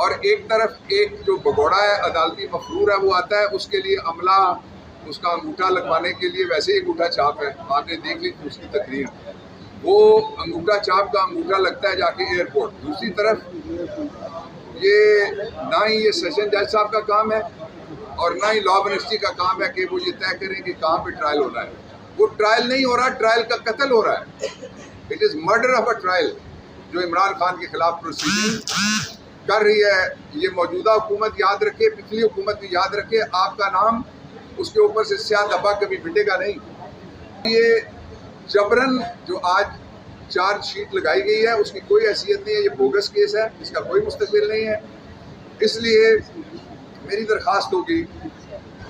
और एक तरफ एक जो भगोड़ा है, अदालती मफरूर है, वो आता है, उसके लिए अमला उसका अंगूठा लगवाने के लिए वैसे ही अंगूठा छाप है, आपने देख ली थी उसकी तकरीर, वो अंगूठा छाप का अंगूठा लगता है जाके एयरपोर्ट। दूसरी तरफ ये ना ही ये सेशन जज साहब का काम है और ना ही लॉ मिनिस्ट्री का काम है कि वो ये तय करें कि कहाँ पे ट्रायल हो रहा है। वो ट्रायल नहीं हो रहा, ट्रायल का कत्ल हो रहा है। It is murder of a trial जो इमरान खान के खिलाफ प्रोसीडिंग कर रही है। ये मौजूदा हुकूमत याद रखे, पिछली हुकूमत भी याद रखे, आपका नाम उसके ऊपर से स्याह धब्बा कभी मिटेगा नहीं। ये जबरन जो आज चार्जशीट लगाई गई है उसकी कोई हैसियत नहीं है, ये बोगस केस है, इसका कोई मुस्तकबिल नहीं है। इसलिए मेरी दरख्वास्त होगी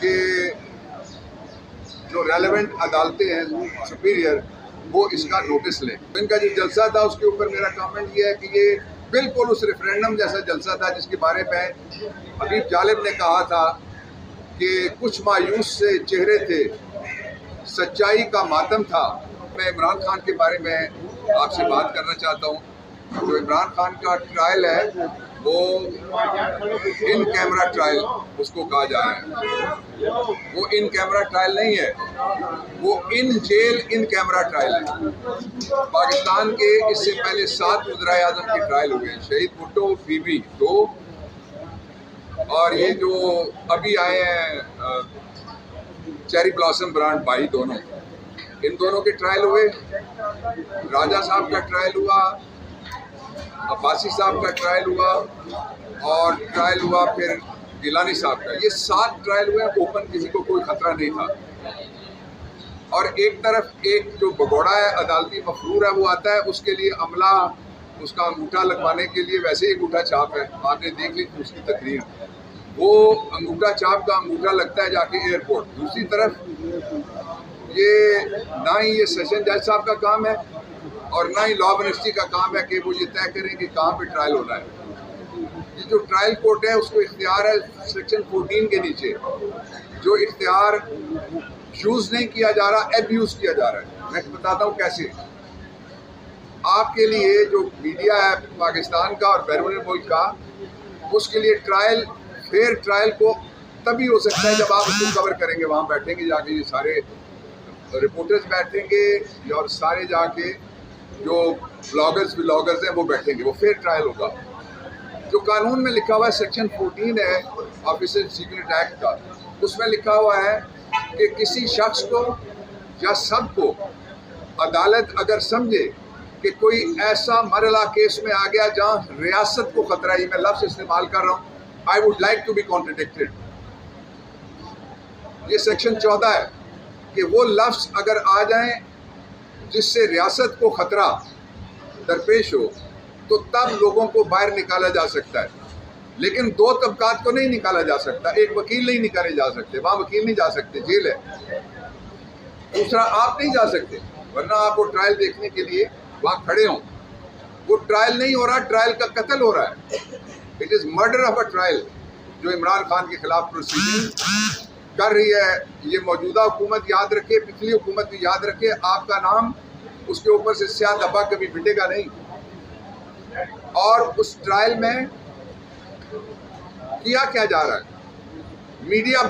कि जो रेलेवेंट अदालतें हैं सुपीरियर, वो इसका नोटिस लें। इनका जो जलसा था उसके ऊपर मेरा कमेंट ये है कि ये बिल्कुल उस रेफरेंडम जैसा जलसा था जिसके बारे में हबीब जालिब ने कहा था कि कुछ मायूस से चेहरे थे, सच्चाई का मातम था। मैं इमरान खान के बारे में आपसे बात करना चाहता हूँ। जो इमरान खान का ट्रायल है वो इन कैमरा ट्रायल उसको कहा जा रहा है। वो इन कैमरा ट्रायल नहीं है, वो in jail in camera trial है। पाकिस्तान के इससे पहले 7 वज़ीर आज़म के ट्रायल हुए, शहीद भुट्टो, बीबी 2, और ये जो अभी आए हैं चेरी ब्लॉसम ब्रांड भाई, दोनों, इन दोनों के ट्रायल हुए। राजा साहब का ट्रायल हुआ, अब्बासी साहब का ट्रायल हुआ और ट्रायल हुआ फिर गिलानी साहब का। ये 7 ट्रायल हुए, ओपन, किसी को कोई खतरा नहीं था। और एक तरफ एक जो भगोड़ा है, अदालती मफरूर है, वो आता है, उसके लिए अमला उसका अंगूठा लगवाने के लिए वैसे ही अंगूठा छाप है, आपने देख ली थी उसकी तकरीर, वो अंगूठा छाप का अंगूठा लगता है जाके एयरपोर्ट। दूसरी तरफ ये ना ही ये सेशन जज साहब का काम है और ना ही लॉ मिनिस्ट्री का काम है कि वो ये तय करें कि कहाँ पे ट्रायल हो रहा है। ये जो ट्रायल कोर्ट है उसको इख्तियार है सेक्शन 14 के नीचे, जो इख्तियार यूज़ नहीं किया जा रहा, एब्यूज़ किया जा रहा है। मैं बताता हूँ कैसे। आपके लिए जो मीडिया है पाकिस्तान का और बैरून मुल्क का, उसके लिए ट्रायल, फेयर ट्रायल को तभी हो सकता है जब आप उसको कवर करेंगे। वहाँ बैठेंगे जाके ये सारे रिपोर्टर्स बैठेंगे और सारे जाके जो ब्लॉगर्स हैं वो बैठेंगे, वो फेयर ट्रायल होगा। जो कानून में लिखा हुआ है सेक्शन 14 है ऑफिसर सीक्रेट एक्ट का, उसमें लिखा हुआ है कि किसी शख्स को या सब को अदालत अगर समझे कि कोई ऐसा मरला केस में आ गया जहाँ रियासत को खतरा, ही मैं लफ्ज़ इस्तेमाल कर रहा हूँ, I would like to be contradicted. ये सेक्शन 14 है कि वो लफ्ज़ अगर आ जाएं जिससे रियासत को खतरा दरपेश हो तो तब लोगों को बाहर निकाला जा सकता है, लेकिन 2 तबकात को नहीं निकाला जा सकता। एक वकील नहीं निकाले जा सकते, वहाँ वकील नहीं जा सकते, जेल है। दूसरा, आप नहीं जा सकते, वरना आप वो ट्रायल देखने के लिए वहाँ खड़े हों। वो ट्रायल नहीं हो रहा, ट्रायल का कत्ल हो रहा है। It is murder of a trial जो इमरान खान के खिलाफ प्रोसीडिंग कर रही है। ये मौजूदा हुकूमत याद रखे, पिछली हुकूमत भी याद रखे, आपका नाम उसके ऊपर से स्याह धब्बा कभी मिटेगा नहीं। और उस ट्रायल में किया क्या जा रहा है, मीडिया